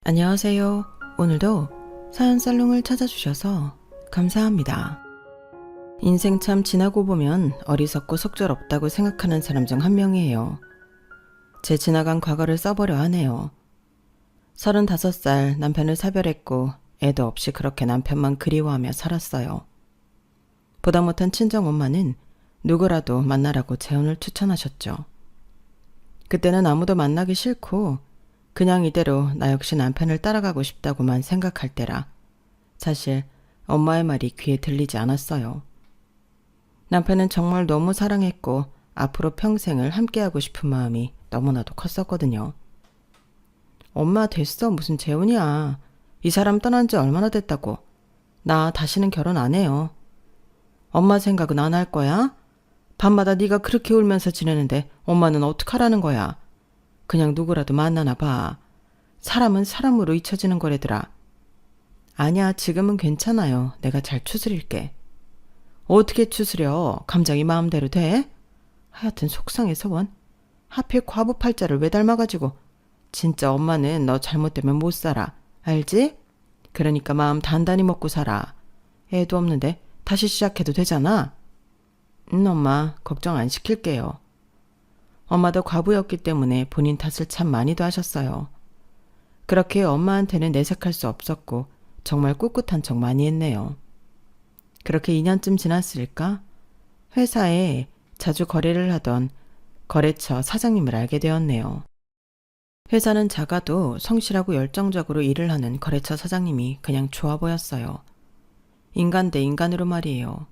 안녕하세요. 오늘도 사연 살롱을 찾아주셔서 감사합니다. 인생 참 지나고 보면 어리석고 속절없다고 생각하는 사람 중 한 명이에요. 제 지나간 과거를 써보려 하네요. 35살 남편을 사별했고 애도 없이 그렇게 남편만 그리워하며 살았어요. 보다 못한 친정엄마는 누구라도 만나라고 재혼을 추천하셨죠. 그때는 아무도 만나기 싫고 그냥 이대로 나 역시 남편을 따라가고 싶다고만 생각할 때라 사실 엄마의 말이 귀에 들리지 않았어요. 남편은 정말 너무 사랑했고 앞으로 평생을 함께하고 싶은 마음이 너무나도 컸었거든요. 엄마 됐어, 무슨 재혼이야. 이 사람 떠난 지 얼마나 됐다고. 나 다시는 결혼 안 해요. 엄마 생각은 안 할 거야? 밤마다 네가 그렇게 울면서 지내는데 엄마는 어떡하라는 거야. 그냥 누구라도 만나나 봐. 사람은 사람으로 잊혀지는 거래더라. 아니야, 지금은 괜찮아요. 내가 잘 추스릴게. 어떻게 추스려? 감정이 마음대로 돼? 하여튼 속상해서 원. 하필 과부 팔자를 왜 닮아가지고. 진짜 엄마는 너 잘못되면 못 살아. 알지? 그러니까 마음 단단히 먹고 살아. 애도 없는데 다시 시작해도 되잖아. 엄마, 걱정 안 시킬게요. 엄마도 과부였기 때문에 본인 탓을 참 많이도 하셨어요. 그렇게 엄마한테는 내색할 수 없었고 정말 꿋꿋한 척 많이 했네요. 그렇게 2년쯤 지났을까? 회사에 자주 거래를 하던 거래처 사장님을 알게 되었네요. 회사는 작아도 성실하고 열정적으로 일을 하는 거래처 사장님이 그냥 좋아 보였어요. 인간 대 인간으로 말이에요.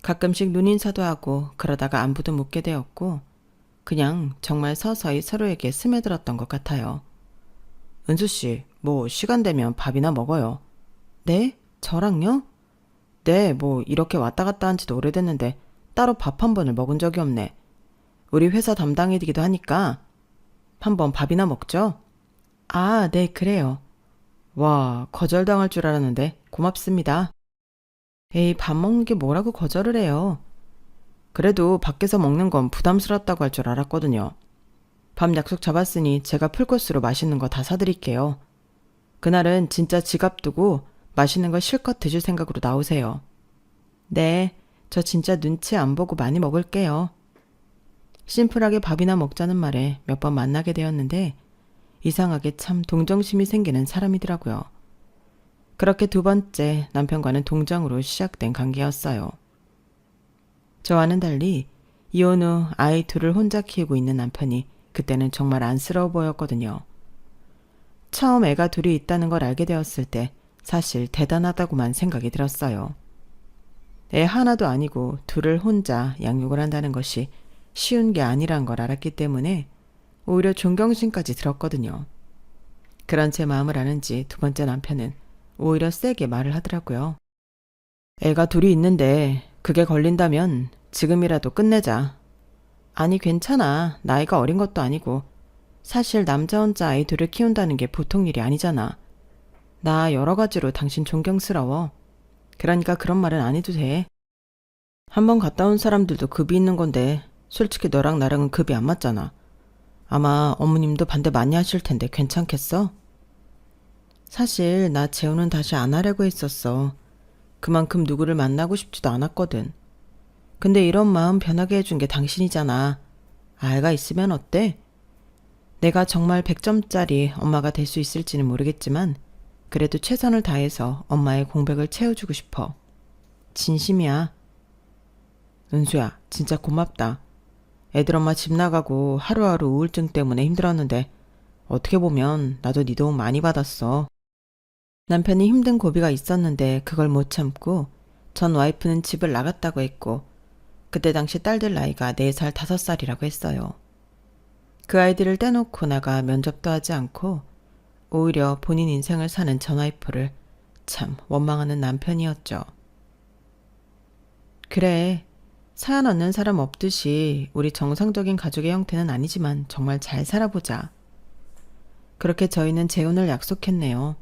가끔씩 눈인사도 하고 그러다가 안부도 묻게 되었고 그냥 정말 서서히 서로에게 스며들었던 것 같아요. 은수씨, 뭐 시간 되면 밥이나 먹어요. 네? 저랑요? 네, 뭐 이렇게 왔다 갔다 한 지도 오래됐는데 따로 밥 한 번을 먹은 적이 없네. 우리 회사 담당이기도 하니까 한번 밥이나 먹죠? 아, 네, 그래요. 와, 거절당할 줄 알았는데 고맙습니다. 에이, 밥 먹는 게 뭐라고 거절을 해요. 그래도 밖에서 먹는 건 부담스럽다고 할 줄 알았거든요. 밥 약속 잡았으니 제가 풀코스로 맛있는 거 다 사드릴게요. 그날은 진짜 지갑 두고 맛있는 거 실컷 드실 생각으로 나오세요. 네, 저 진짜 눈치 안 보고 많이 먹을게요. 심플하게 밥이나 먹자는 말에 몇 번 만나게 되었는데 이상하게 참 동정심이 생기는 사람이더라고요. 그렇게 두 번째 남편과는 동정으로 시작된 관계였어요. 저와는 달리 이혼 후 아이 둘을 혼자 키우고 있는 남편이 그때는 정말 안쓰러워 보였거든요. 처음 애가 둘이 있다는 걸 알게 되었을 때 사실 대단하다고만 생각이 들었어요. 애 하나도 아니고 둘을 혼자 양육을 한다는 것이 쉬운 게 아니란 걸 알았기 때문에 오히려 존경심까지 들었거든요. 그런 제 마음을 아는지 두 번째 남편은 오히려 세게 말을 하더라고요. 애가 둘이 있는데 그게 걸린다면 지금이라도 끝내자. 아니, 괜찮아. 나이가 어린 것도 아니고. 사실 남자 혼자 아이 둘을 키운다는 게 보통 일이 아니잖아. 나 여러 가지로 당신 존경스러워. 그러니까 그런 말은 안 해도 돼. 한번 갔다 온 사람들도 급이 있는 건데 솔직히 너랑 나랑은 급이 안 맞잖아. 아마 어머님도 반대 많이 하실 텐데 괜찮겠어? 사실 나 재혼은 다시 안 하려고 했었어. 그만큼 누구를 만나고 싶지도 않았거든. 근데 이런 마음 변하게 해준 게 당신이잖아. 아이가 있으면 어때? 내가 정말 100점짜리 엄마가 될 수 있을지는 모르겠지만 그래도 최선을 다해서 엄마의 공백을 채워주고 싶어. 진심이야. 은수야, 진짜 고맙다. 애들 엄마 집 나가고 하루하루 우울증 때문에 힘들었는데 어떻게 보면 나도 네 도움 많이 받았어. 남편이 힘든 고비가 있었는데 그걸 못 참고 전 와이프는 집을 나갔다고 했고 그때 당시 딸들 나이가 4살, 5살이라고 했어요. 그 아이들을 떼놓고 나가 면접도 하지 않고 오히려 본인 인생을 사는 전 와이프를 참 원망하는 남편이었죠. 그래, 사연 얻는 사람 없듯이 우리 정상적인 가족의 형태는 아니지만 정말 잘 살아보자. 그렇게 저희는 재혼을 약속했네요.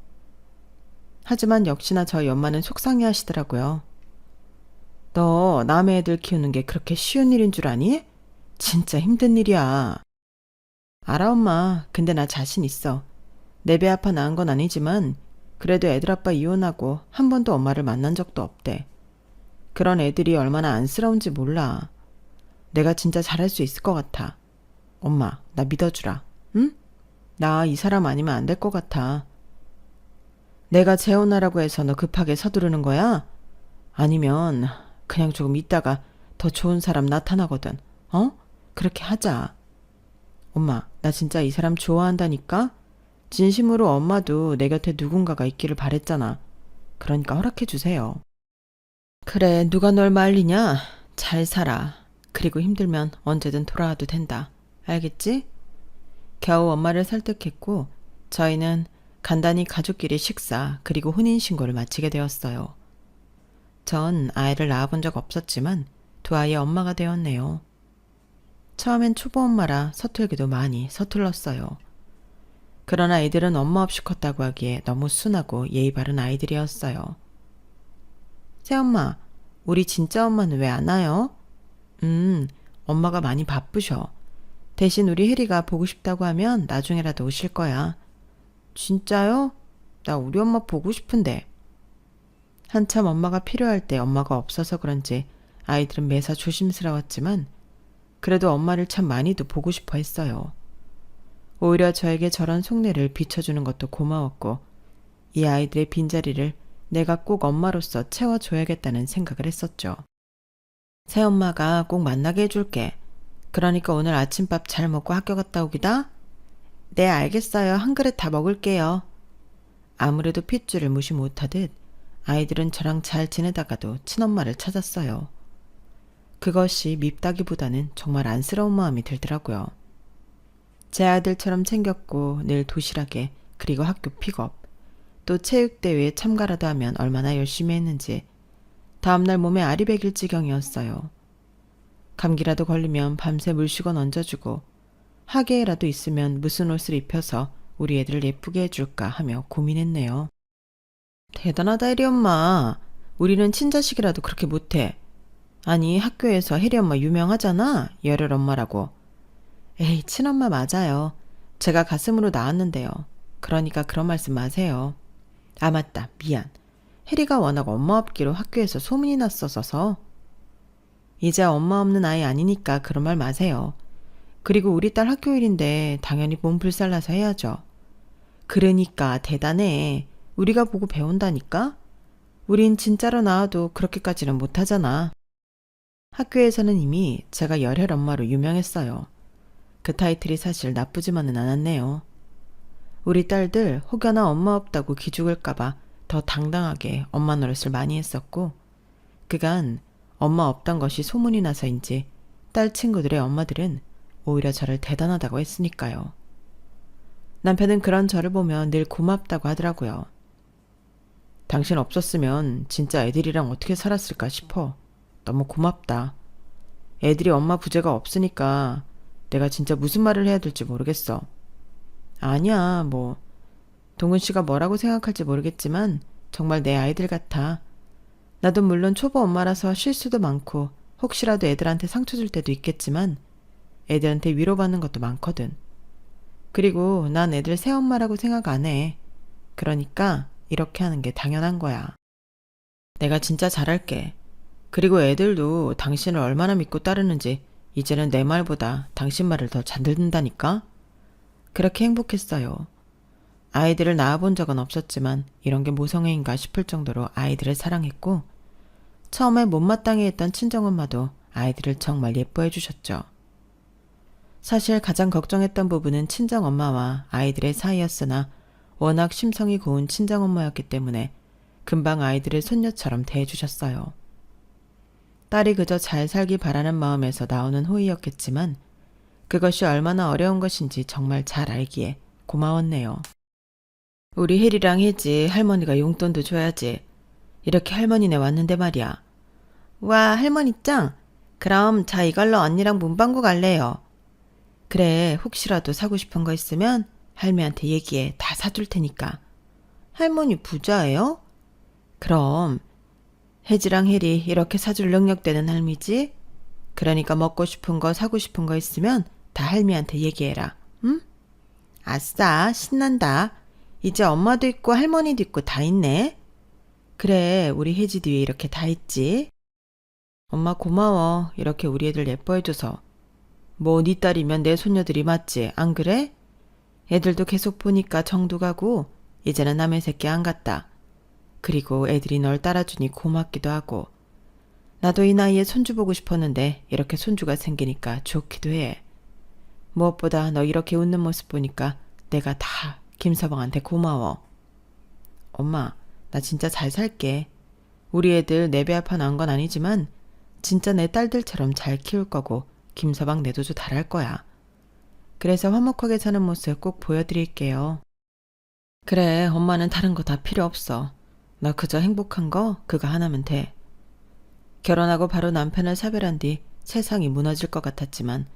하지만 역시나 저희 엄마는 속상해 하시더라고요. 너 남의 애들 키우는 게 그렇게 쉬운 일인 줄 아니? 진짜 힘든 일이야. 알아, 엄마. 근데 나 자신 있어. 내 배 아파 낳은 건 아니지만 그래도 애들 아빠 이혼하고 한 번도 엄마를 만난 적도 없대. 그런 애들이 얼마나 안쓰러운지 몰라. 내가 진짜 잘할 수 있을 것 같아. 엄마, 나 믿어주라. 응? 나 이 사람 아니면 안 될 것 같아. 내가 재혼하라고 해서 너 급하게 서두르는 거야? 아니면 그냥 조금 있다가 더 좋은 사람 나타나거든. 어? 그렇게 하자. 엄마, 나 진짜 이 사람 좋아한다니까? 진심으로 엄마도 내 곁에 누군가가 있기를 바랬잖아. 그러니까 허락해 주세요. 그래, 누가 널 말리냐? 잘 살아. 그리고 힘들면 언제든 돌아와도 된다. 알겠지? 겨우 엄마를 설득했고 저희는 간단히 가족끼리 식사 그리고 혼인신고를 마치게 되었어요. 전 아이를 낳아본 적 없었지만 두 아이의 엄마가 되었네요. 처음엔 초보 엄마라 서툴기도 많이 서툴렀어요. 그러나 애들은 엄마 없이 컸다고 하기에 너무 순하고 예의 바른 아이들이었어요. 새엄마, 우리 진짜 엄마는 왜 안 와요? 엄마가 많이 바쁘셔. 대신 우리 혜리가 보고 싶다고 하면 나중에라도 오실 거야. 진짜요? 나 우리 엄마 보고 싶은데. 한참 엄마가 필요할 때 엄마가 없어서 그런지 아이들은 매사 조심스러웠지만 그래도 엄마를 참 많이도 보고 싶어 했어요. 오히려 저에게 저런 속내를 비춰주는 것도 고마웠고 이 아이들의 빈자리를 내가 꼭 엄마로서 채워줘야겠다는 생각을 했었죠. 새엄마가 꼭 만나게 해줄게. 그러니까 오늘 아침밥 잘 먹고 학교 갔다 오기다? 네, 알겠어요. 한 그릇 다 먹을게요. 아무래도 핏줄을 무시 못하듯 아이들은 저랑 잘 지내다가도 친엄마를 찾았어요. 그것이 밉다기보다는 정말 안쓰러운 마음이 들더라고요. 제 아들처럼 챙겼고 늘 도시락에 그리고 학교 픽업 또 체육대회에 참가라도 하면 얼마나 열심히 했는지 다음날 몸에 알이 배길 지경이었어요. 감기라도 걸리면 밤새 물수건 얹어주고 하계라도 있으면 무슨 옷을 입혀서 우리 애들을 예쁘게 해줄까 하며 고민했네요. 대단하다 혜리 엄마. 우리는 친자식이라도 그렇게 못해. 아니 학교에서 혜리 엄마 유명하잖아. 열혈 엄마라고. 에이 친엄마 맞아요. 제가 가슴으로 낳았는데요. 그러니까 그런 말씀 마세요. 아 맞다 미안. 혜리가 워낙 엄마 없기로 학교에서 소문이 났었어서. 이제 엄마 없는 아이 아니니까 그런 말 마세요. 그리고 우리 딸 학교 일인데 당연히 몸 불살라서 해야죠. 그러니까 대단해. 우리가 보고 배운다니까? 우린 진짜로 나와도 그렇게까지는 못하잖아. 학교에서는 이미 제가 열혈 엄마로 유명했어요. 그 타이틀이 사실 나쁘지만은 않았네요. 우리 딸들 혹여나 엄마 없다고 기죽을까봐 더 당당하게 엄마 노릇을 많이 했었고 그간 엄마 없단 것이 소문이 나서인지 딸 친구들의 엄마들은 오히려 저를 대단하다고 했으니까요. 남편은 그런 저를 보면 늘 고맙다고 하더라고요. 당신 없었으면 진짜 애들이랑 어떻게 살았을까 싶어. 너무 고맙다. 애들이 엄마 부재가 없으니까 내가 진짜 무슨 말을 해야 될지 모르겠어. 아니야, 뭐. 동은 씨가 뭐라고 생각할지 모르겠지만 정말 내 아이들 같아. 나도 물론 초보 엄마라서 실수도 많고 혹시라도 애들한테 상처 줄 때도 있겠지만 애들한테 위로받는 것도 많거든. 그리고 난 애들 새엄마라고 생각 안 해. 그러니까 이렇게 하는 게 당연한 거야. 내가 진짜 잘할게. 그리고 애들도 당신을 얼마나 믿고 따르는지 이제는 내 말보다 당신 말을 더 잘 듣는다니까? 그렇게 행복했어요. 아이들을 낳아본 적은 없었지만 이런 게 모성애인가 싶을 정도로 아이들을 사랑했고 처음에 못마땅해 했던 친정엄마도 아이들을 정말 예뻐해 주셨죠. 사실 가장 걱정했던 부분은 친정엄마와 아이들의 사이였으나 워낙 심성이 고운 친정엄마였기 때문에 금방 아이들을 손녀처럼 대해주셨어요. 딸이 그저 잘 살기 바라는 마음에서 나오는 호의였겠지만 그것이 얼마나 어려운 것인지 정말 잘 알기에 고마웠네요. 우리 혜리랑 혜지 할머니가 용돈도 줘야지. 이렇게 할머니네 왔는데 말이야. 와 할머니 짱. 그럼 자 이걸로 언니랑 문방구 갈래요. 그래 혹시라도 사고 싶은 거 있으면 할매한테 얘기해. 다 사줄 테니까. 할머니 부자예요? 그럼 혜지랑 혜리 이렇게 사줄 능력 되는 할미지? 그러니까 먹고 싶은 거 사고 싶은 거 있으면 다 할미한테 얘기해라. 응? 아싸 신난다. 이제 엄마도 있고 할머니도 있고 다 있네. 그래, 우리 혜지 뒤에 이렇게 다 있지. 엄마 고마워. 이렇게 우리 애들 예뻐해줘서. 뭐 네 딸이면 내 손녀들이 맞지, 안 그래? 애들도 계속 보니까 정도 가고 이제는 남의 새끼 안 같다. 그리고 애들이 널 따라주니 고맙기도 하고. 나도 이 나이에 손주 보고 싶었는데 이렇게 손주가 생기니까 좋기도 해. 무엇보다 너 이렇게 웃는 모습 보니까 내가 다 김서방한테 고마워. 엄마, 나 진짜 잘 살게. 우리 애들 내 배 아파 낳은 건 아니지만 진짜 내 딸들처럼 잘 키울 거고 김서방 내도주 잘할 거야. 그래서 화목하게 사는 모습 꼭 보여드릴게요. 그래, 엄마는 다른 거 다 필요 없어. 나 그저 행복한 거 그거 하나면 돼. 결혼하고 바로 남편을 사별한 뒤 세상이 무너질 것 같았지만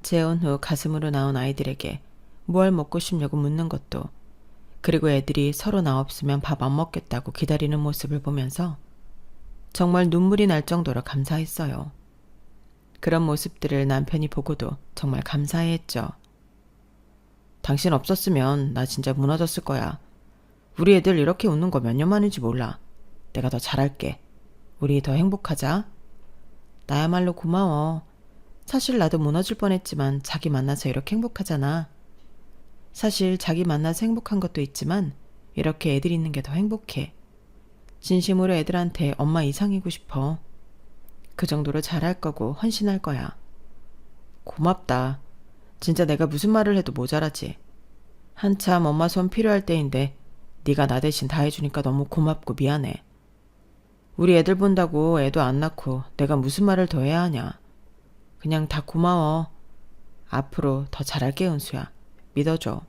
재혼 후 가슴으로 나온 아이들에게 뭘 먹고 싶냐고 묻는 것도, 그리고 애들이 서로 나 없으면 밥 안 먹겠다고 기다리는 모습을 보면서 정말 눈물이 날 정도로 감사했어요. 그런 모습들을 남편이 보고도 정말 감사해했죠. 당신 없었으면 나 진짜 무너졌을 거야. 우리 애들 이렇게 웃는 거 몇 년 만인지 몰라. 내가 더 잘할게. 우리 더 행복하자. 나야말로 고마워. 사실 나도 무너질 뻔했지만 자기 만나서 이렇게 행복하잖아. 사실 자기 만나서 행복한 것도 있지만 이렇게 애들 있는 게 더 행복해. 진심으로 애들한테 엄마 이상이고 싶어. 그 정도로 잘할 거고 헌신할 거야. 고맙다. 진짜 내가 무슨 말을 해도 모자라지. 한참 엄마 손 필요할 때인데 네가 나 대신 다 해주니까 너무 고맙고 미안해. 우리 애들 본다고 애도 안 낳고 내가 무슨 말을 더 해야 하냐. 그냥 다 고마워. 앞으로 더 잘할게, 은수야. 믿어줘.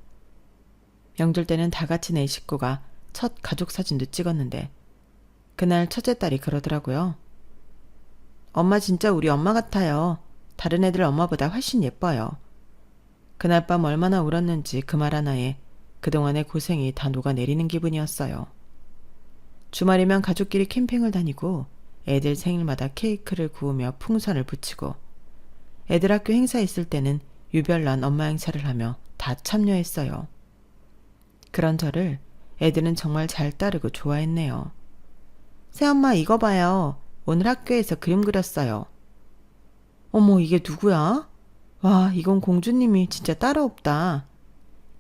명절 때는 다 같이 내 식구가 첫 가족 사진도 찍었는데 그날 첫째 딸이 그러더라고요. 엄마 진짜 우리 엄마 같아요. 다른 애들 엄마보다 훨씬 예뻐요. 그날 밤 얼마나 울었는지 그 말 하나에 그동안의 고생이 다 녹아내리는 기분이었어요. 주말이면 가족끼리 캠핑을 다니고 애들 생일마다 케이크를 구우며 풍선을 붙이고 애들 학교 행사 있을 때는 유별난 엄마 행사를 하며 다 참여했어요. 그런 저를 애들은 정말 잘 따르고 좋아했네요. 새엄마 이거 봐요. 오늘 학교에서 그림 그렸어요. 어머, 이게 누구야? 와, 이건 공주님이 진짜 따로 없다.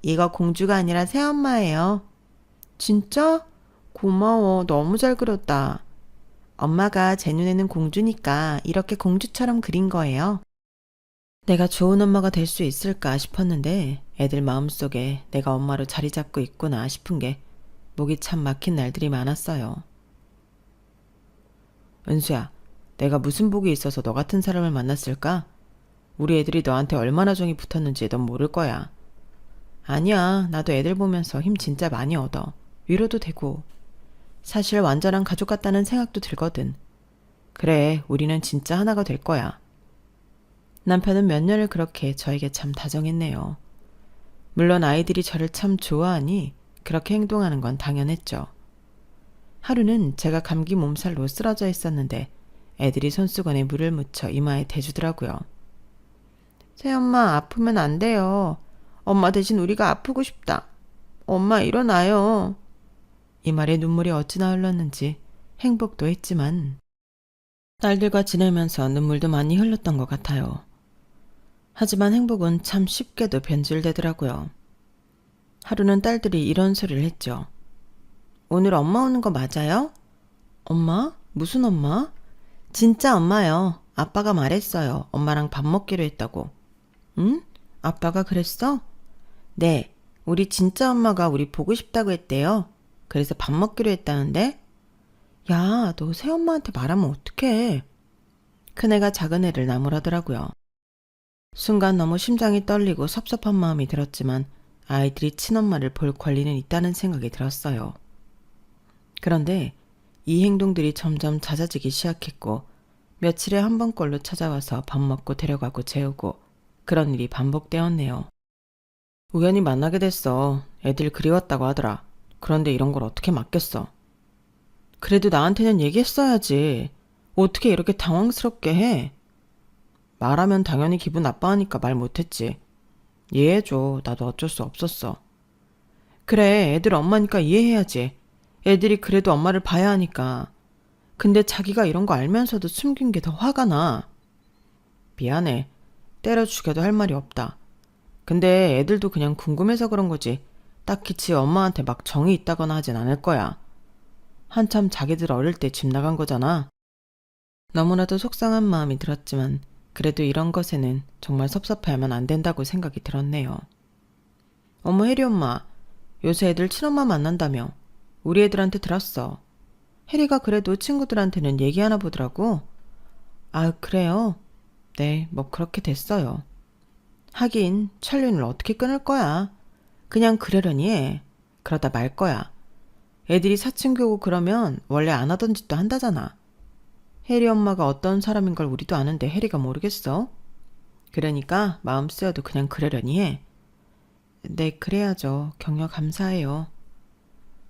이거 공주가 아니라 새엄마예요. 진짜? 고마워. 너무 잘 그렸다. 엄마가 제 눈에는 공주니까 이렇게 공주처럼 그린 거예요. 내가 좋은 엄마가 될 수 있을까 싶었는데 애들 마음속에 내가 엄마로 자리 잡고 있구나 싶은 게 목이 참 막힌 날들이 많았어요. 은수야, 내가 무슨 복이 있어서 너 같은 사람을 만났을까? 우리 애들이 너한테 얼마나 정이 붙었는지 넌 모를 거야. 아니야, 나도 애들 보면서 힘 진짜 많이 얻어. 위로도 되고. 사실 완전한 가족 같다는 생각도 들거든. 그래, 우리는 진짜 하나가 될 거야. 남편은 몇 년을 그렇게 저에게 참 다정했네요. 물론 아이들이 저를 참 좋아하니 그렇게 행동하는 건 당연했죠. 하루는 제가 감기 몸살로 쓰러져 있었는데 애들이 손수건에 물을 묻혀 이마에 대주더라고요. 새엄마 아프면 안 돼요. 엄마 대신 우리가 아프고 싶다. 엄마 일어나요. 이 말에 눈물이 어찌나 흘렀는지 행복도 했지만 딸들과 지내면서 눈물도 많이 흘렸던 것 같아요. 하지만 행복은 참 쉽게도 변질되더라고요. 하루는 딸들이 이런 소리를 했죠. 오늘 엄마 오는 거 맞아요? 엄마? 무슨 엄마? 진짜 엄마요. 아빠가 말했어요. 엄마랑 밥 먹기로 했다고. 응? 아빠가 그랬어? 네. 우리 진짜 엄마가 우리 보고 싶다고 했대요. 그래서 밥 먹기로 했다는데? 야, 너 새엄마한테 말하면 어떡해. 큰애가 작은애를 나무라더라고요. 순간 너무 심장이 떨리고 섭섭한 마음이 들었지만 아이들이 친엄마를 볼 권리는 있다는 생각이 들었어요. 그런데 이 행동들이 점점 잦아지기 시작했고 며칠에 한 번꼴로 찾아와서 밥 먹고 데려가고 재우고 그런 일이 반복되었네요. 우연히 만나게 됐어. 애들 그리웠다고 하더라. 그런데 이런 걸 어떻게 맡겼어. 그래도 나한테는 얘기했어야지. 어떻게 이렇게 당황스럽게 해. 말하면 당연히 기분 나빠하니까 말 못했지. 이해해줘. 나도 어쩔 수 없었어. 그래, 애들 엄마니까 이해해야지. 애들이 그래도 엄마를 봐야 하니까. 근데 자기가 이런 거 알면서도 숨긴 게 더 화가 나. 미안해. 때려 죽여도 할 말이 없다. 근데 애들도 그냥 궁금해서 그런 거지. 딱히 지 엄마한테 막 정이 있다거나 하진 않을 거야. 한참 자기들 어릴 때 집 나간 거잖아. 너무나도 속상한 마음이 들었지만 그래도 이런 것에는 정말 섭섭해하면 안 된다고 생각이 들었네요. 어머 혜리 엄마, 요새 애들 친엄마 만난다며. 우리 애들한테 들었어. 혜리가 그래도 친구들한테는 얘기하나 보더라고. 아, 그래요? 네, 뭐 그렇게 됐어요. 하긴 천륜을 어떻게 끊을 거야. 그냥 그러려니 해. 그러다 말 거야. 애들이 사춘기고 그러면 원래 안 하던 짓도 한다잖아. 혜리 엄마가 어떤 사람인 걸 우리도 아는데 혜리가 모르겠어? 그러니까 마음 쓰여도 그냥 그러려니 해. 네, 그래야죠. 격려 감사해요.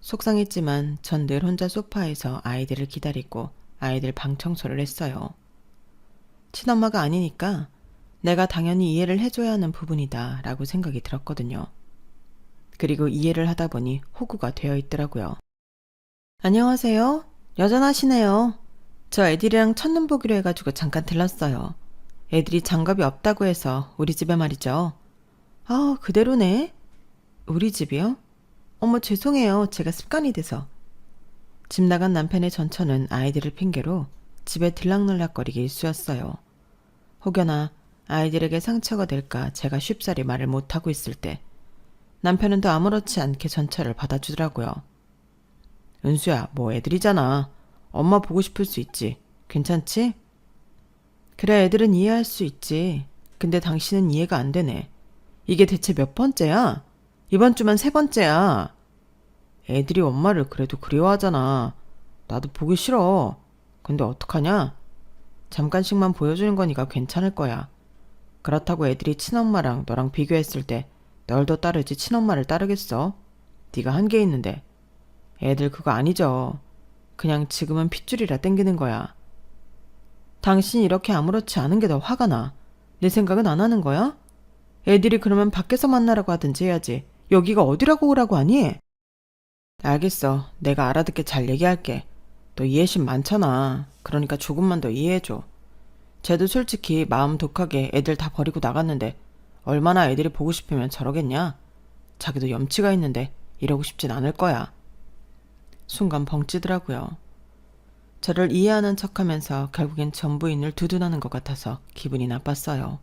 속상했지만 전 늘 혼자 소파에서 아이들을 기다리고 아이들 방 청소를 했어요. 친엄마가 아니니까 내가 당연히 이해를 해줘야 하는 부분이다 라고 생각이 들었거든요. 그리고 이해를 하다 보니 호구가 되어 있더라고요. 안녕하세요. 여전하시네요. 저 애들이랑 첫눈 보기로 해가지고 잠깐 들렀어요. 애들이 장갑이 없다고 해서 우리 집에 말이죠. 아, 그대로네. 우리 집이요? 어머, 죄송해요. 제가 습관이 돼서. 집 나간 남편의 전처는 아이들을 핑계로 집에 들락날락거리기 일쑤였어요. 혹여나 아이들에게 상처가 될까 제가 쉽사리 말을 못하고 있을 때 남편은 더 아무렇지 않게 전처를 받아주더라고요. 은수야, 뭐 애들이잖아. 엄마 보고 싶을 수 있지. 괜찮지? 그래, 애들은 이해할 수 있지. 근데 당신은 이해가 안 되네. 이게 대체 몇 번째야? 이번 주만 3번째야. 애들이 엄마를 그래도 그리워하잖아. 나도 보기 싫어. 근데 어떡하냐? 잠깐씩만 보여주는 거니까 괜찮을 거야. 그렇다고 애들이 친엄마랑 너랑 비교했을 때 널 더 따르지 친엄마를 따르겠어? 네가 한 게 있는데. 애들 그거 아니죠. 그냥 지금은 핏줄이라 땡기는 거야. 당신이 이렇게 아무렇지 않은 게 더 화가 나. 내 생각은 안 하는 거야? 애들이 그러면 밖에서 만나라고 하든지 해야지. 여기가 어디라고 오라고 하니? 알겠어. 내가 알아듣게 잘 얘기할게. 너 이해심 많잖아. 그러니까 조금만 더 이해해줘. 쟤도 솔직히 마음 독하게 애들 다 버리고 나갔는데 얼마나 애들이 보고 싶으면 저러겠냐? 자기도 염치가 있는데 이러고 싶진 않을 거야. 순간 벙찌더라고요. 저를 이해하는 척하면서 결국엔 전부인을 두둔하는 것 같아서 기분이 나빴어요.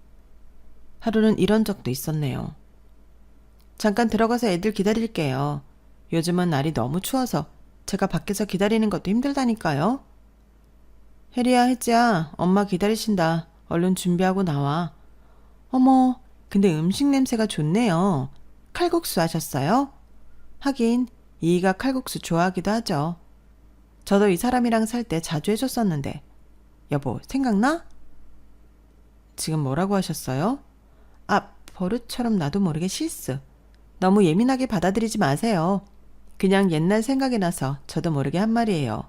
하루는 이런 적도 있었네요. 잠깐 들어가서 애들 기다릴게요. 요즘은 날이 너무 추워서 제가 밖에서 기다리는 것도 힘들다니까요. 혜리야, 혜지야, 엄마 기다리신다. 얼른 준비하고 나와. 어머, 근데 음식 냄새가 좋네요. 칼국수 하셨어요? 하긴 이이가 칼국수 좋아하기도 하죠. 저도 이 사람이랑 살 때 자주 해줬었는데. 여보, 생각나? 지금 뭐라고 하셨어요? 아, 버릇처럼 나도 모르게 실수. 너무 예민하게 받아들이지 마세요. 그냥 옛날 생각이 나서 저도 모르게 한 말이에요.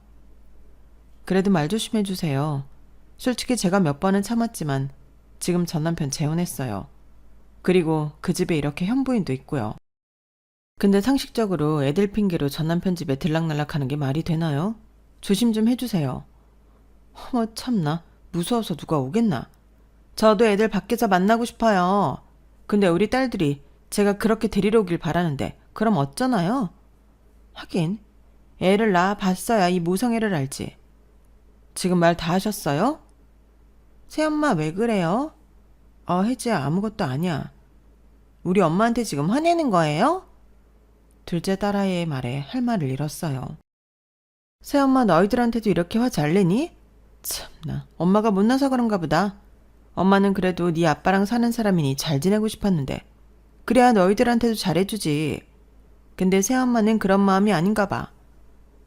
그래도 말 조심해 주세요. 솔직히 제가 몇 번은 참았지만 지금 전 남편 재혼했어요. 그리고 그 집에 이렇게 현부인도 있고요. 근데 상식적으로 애들 핑계로 전 남편 집에 들락날락하는 게 말이 되나요? 조심 좀 해주세요. 어머 참나, 무서워서 누가 오겠나. 저도 애들 밖에서 만나고 싶어요. 근데 우리 딸들이 제가 그렇게 데리러 오길 바라는데 그럼 어쩌나요? 하긴 애를 낳아 봤어야 이 모성애를 알지. 지금 말 다 하셨어요? 새엄마 왜 그래요? 혜지야, 아무것도 아니야. 우리 엄마한테 지금 화내는 거예요? 둘째 딸아이의 말에 할 말을 잃었어요. 새엄마 너희들한테도 이렇게 화 잘 내니? 참나, 엄마가 못나서 그런가 보다. 엄마는 그래도 네 아빠랑 사는 사람이니 잘 지내고 싶었는데 그래야 너희들한테도 잘해주지. 근데 새엄마는 그런 마음이 아닌가 봐.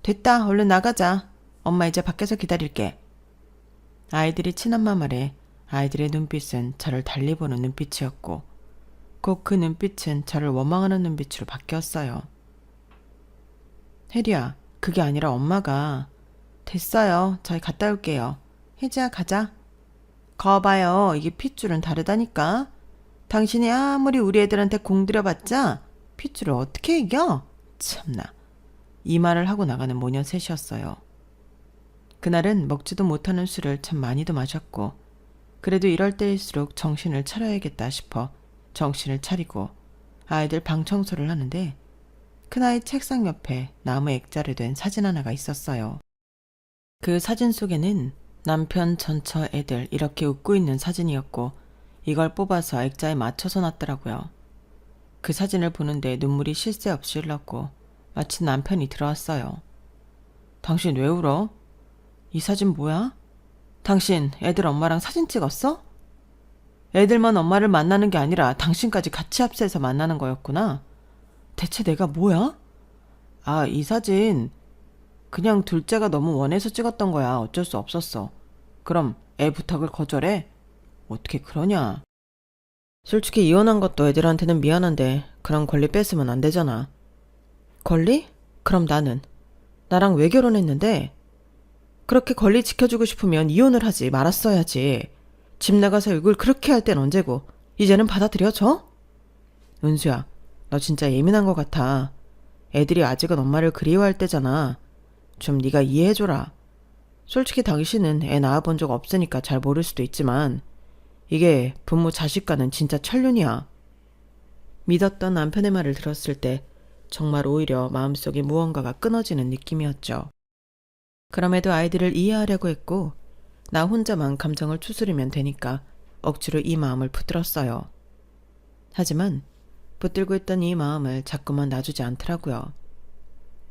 됐다, 얼른 나가자. 엄마 이제 밖에서 기다릴게. 아이들이 친엄마 말에 아이들의 눈빛은 저를 달리 보는 눈빛이었고 곧 그 눈빛은 저를 원망하는 눈빛으로 바뀌었어요. 혜리야, 그게 아니라 엄마가. 됐어요. 저희 갔다 올게요. 혜지야, 가자. 거봐요. 이게 핏줄은 다르다니까. 당신이 아무리 우리 애들한테 공들여봤자 핏줄을 어떻게 이겨? 참나. 이 말을 하고 나가는 모녀 셋이었어요. 그날은 먹지도 못하는 술을 참 많이도 마셨고 그래도 이럴 때일수록 정신을 차려야겠다 싶어 정신을 차리고 아이들 방 청소를 하는데 큰아이 책상 옆에 나무 액자로 된 사진 하나가 있었어요. 그 사진 속에는 남편, 전처, 애들 이렇게 웃고 있는 사진이었고 이걸 뽑아서 액자에 맞춰서 놨더라고요. 그 사진을 보는데 눈물이 쉴 새 없이 흘렀고 마침 남편이 들어왔어요. 당신 왜 울어? 이 사진 뭐야? 당신 애들 엄마랑 사진 찍었어? 애들만 엄마를 만나는 게 아니라 당신까지 같이 합세해서 만나는 거였구나. 대체 내가 뭐야? 아, 이 사진 그냥 둘째가 너무 원해서 찍었던 거야. 어쩔 수 없었어. 그럼 애 부탁을 거절해? 어떻게 그러냐? 솔직히 이혼한 것도 애들한테는 미안한데 그런 권리 뺏으면 안 되잖아. 권리? 그럼 나랑 왜 결혼했는데? 그렇게 권리 지켜주고 싶으면 이혼을 하지 말았어야지. 집 나가서 이걸 그렇게 할 땐 언제고 이제는 받아들여줘? 은수야, 너 진짜 예민한 것 같아. 애들이 아직은 엄마를 그리워할 때잖아. 좀 네가 이해해줘라. 솔직히 당신은 애 낳아본 적 없으니까 잘 모를 수도 있지만 이게 부모 자식과는 진짜 천륜이야. 믿었던 남편의 말을 들었을 때 정말 오히려 마음속에 무언가가 끊어지는 느낌이었죠. 그럼에도 아이들을 이해하려고 했고 나 혼자만 감정을 추스르면 되니까 억지로 이 마음을 붙들었어요. 하지만 붙들고 있던 이 마음을 자꾸만 놔주지 않더라고요.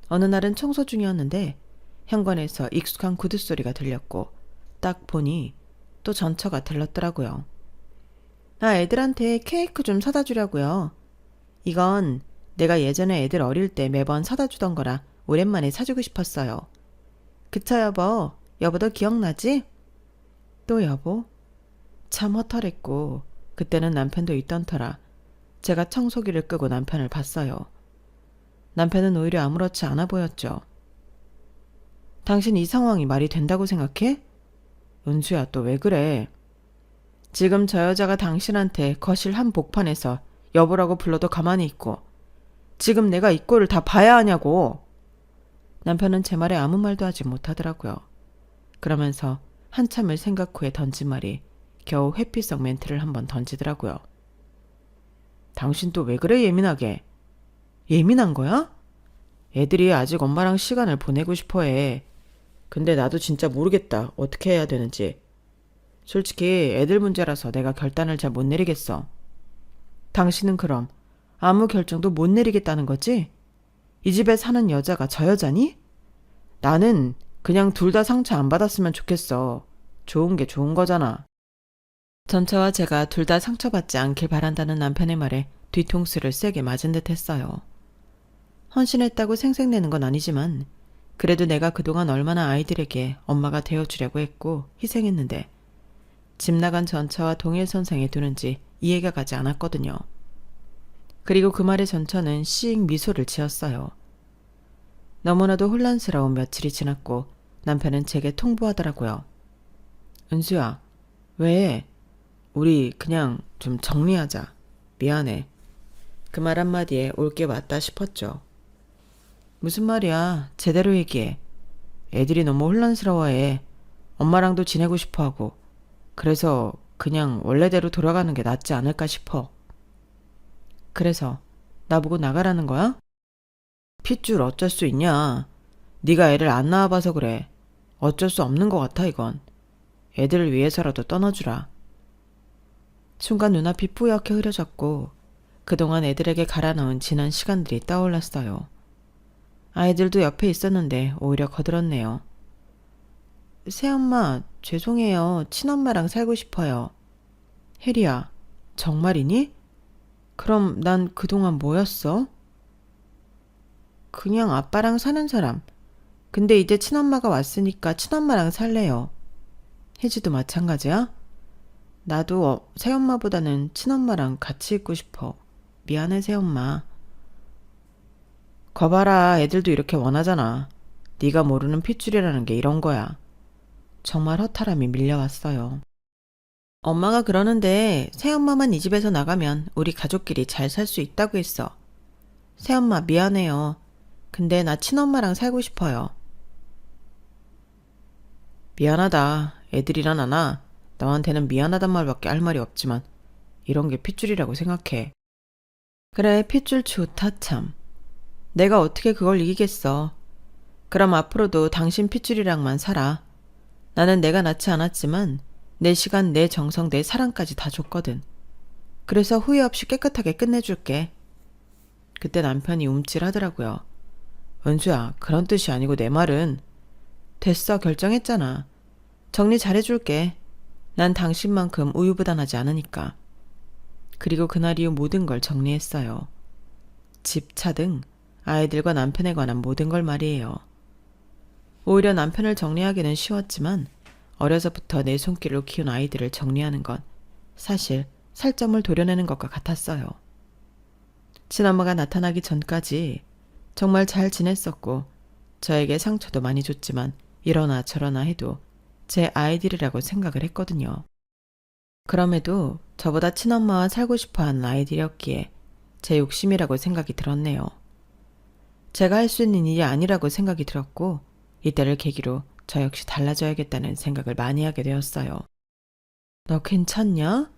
어느 날은 청소 중이었는데 현관에서 익숙한 구두 소리가 들렸고 딱 보니 또 전처가 들렀더라고요. 나 애들한테 케이크 좀 사다 주려고요. 이건 내가 예전에 애들 어릴 때 매번 사다 주던 거라 오랜만에 사주고 싶었어요. 그쵸 여보? 여보도 기억나지? 또 여보? 참 허탈했고 그때는 남편도 있던 터라 제가 청소기를 끄고 남편을 봤어요. 남편은 오히려 아무렇지 않아 보였죠. 당신 이 상황이 말이 된다고 생각해? 은수야, 또 왜 그래? 지금 저 여자가 당신한테 거실 한 복판에서 여보라고 불러도 가만히 있고 지금 내가 이 꼴을 다 봐야 하냐고. 남편은 제 말에 아무 말도 하지 못하더라고요. 그러면서 한참을 생각 후에 던진 말이 겨우 회피성 멘트를 한번 던지더라고요. 당신 또 왜 그래 예민하게? 예민한 거야? 애들이 아직 엄마랑 시간을 보내고 싶어 해. 근데 나도 진짜 모르겠다. 어떻게 해야 되는지. 솔직히 애들 문제라서 내가 결단을 잘 못 내리겠어. 당신은 그럼 아무 결정도 못 내리겠다는 거지? 이 집에 사는 여자가 저 여자니? 나는 그냥 둘 다 상처 안 받았으면 좋겠어. 좋은 게 좋은 거잖아. 전처와 제가 둘 다 상처받지 않길 바란다는 남편의 말에 뒤통수를 세게 맞은 듯 했어요. 헌신했다고 생색내는 건 아니지만 그래도 내가 그동안 얼마나 아이들에게 엄마가 되어주려고 했고 희생했는데 집 나간 전처와 동일선상에 두는지 이해가 가지 않았거든요. 그리고 그 말에 전처는 씩 미소를 지었어요. 너무나도 혼란스러운 며칠이 지났고 남편은 제게 통보하더라고요. 은수야, 왜? 우리 그냥 좀 정리하자. 미안해. 그 말 한마디에 올 게 맞다 싶었죠. 무슨 말이야? 제대로 얘기해. 애들이 너무 혼란스러워해. 엄마랑도 지내고 싶어하고. 그래서 그냥 원래대로 돌아가는 게 낫지 않을까 싶어. 그래서 나보고 나가라는 거야? 핏줄 어쩔 수 있냐. 네가 애를 안 낳아봐서 그래. 어쩔 수 없는 것 같아 이건. 애들을 위해서라도 떠나주라. 순간 눈앞이 뿌옇게 흐려졌고 그동안 애들에게 갈아 넣은 지난 시간들이 떠올랐어요. 아이들도 옆에 있었는데 오히려 거들었네요. 새엄마, 죄송해요. 친엄마랑 살고 싶어요. 혜리야, 정말이니? 그럼 난 그동안 뭐였어? 그냥 아빠랑 사는 사람. 근데 이제 친엄마가 왔으니까 친엄마랑 살래요. 혜지도 마찬가지야? 나도 새엄마보다는 친엄마랑 같이 있고 싶어. 미안해 새엄마. 거봐라, 애들도 이렇게 원하잖아. 네가 모르는 핏줄이라는 게 이런 거야. 정말 허탈함이 밀려왔어요. 엄마가 그러는데 새엄마만 이 집에서 나가면 우리 가족끼리 잘 살 수 있다고 했어. 새엄마 미안해요. 근데 나 친엄마랑 살고 싶어요. 미안하다. 애들이란 아나. 너한테는 미안하단 말밖에 할 말이 없지만 이런 게 핏줄이라고 생각해. 그래, 핏줄 좋다 참. 내가 어떻게 그걸 이기겠어. 그럼 앞으로도 당신 핏줄이랑만 살아. 나는 내가 낳지 않았지만 내 시간, 내 정성, 내 사랑까지 다 줬거든. 그래서 후회 없이 깨끗하게 끝내줄게. 그때 남편이 움찔하더라고요. 은수야, 그런 뜻이 아니고 내 말은. 됐어, 결정했잖아. 정리 잘해줄게. 난 당신만큼 우유부단하지 않으니까. 그리고 그날 이후 모든 걸 정리했어요. 집, 차 등 아이들과 남편에 관한 모든 걸 말이에요. 오히려 남편을 정리하기는 쉬웠지만 어려서부터 내 손길로 키운 아이들을 정리하는 건 사실 살점을 도려내는 것과 같았어요. 친엄마가 나타나기 전까지 정말 잘 지냈었고 저에게 상처도 많이 줬지만 이러나 저러나 해도 제 아이들이라고 생각을 했거든요. 그럼에도 저보다 친엄마와 살고 싶어하는 아이들이었기에 제 욕심이라고 생각이 들었네요. 제가 할 수 있는 일이 아니라고 생각이 들었고 이때를 계기로 저 역시 달라져야겠다는 생각을 많이 하게 되었어요. 너 괜찮냐?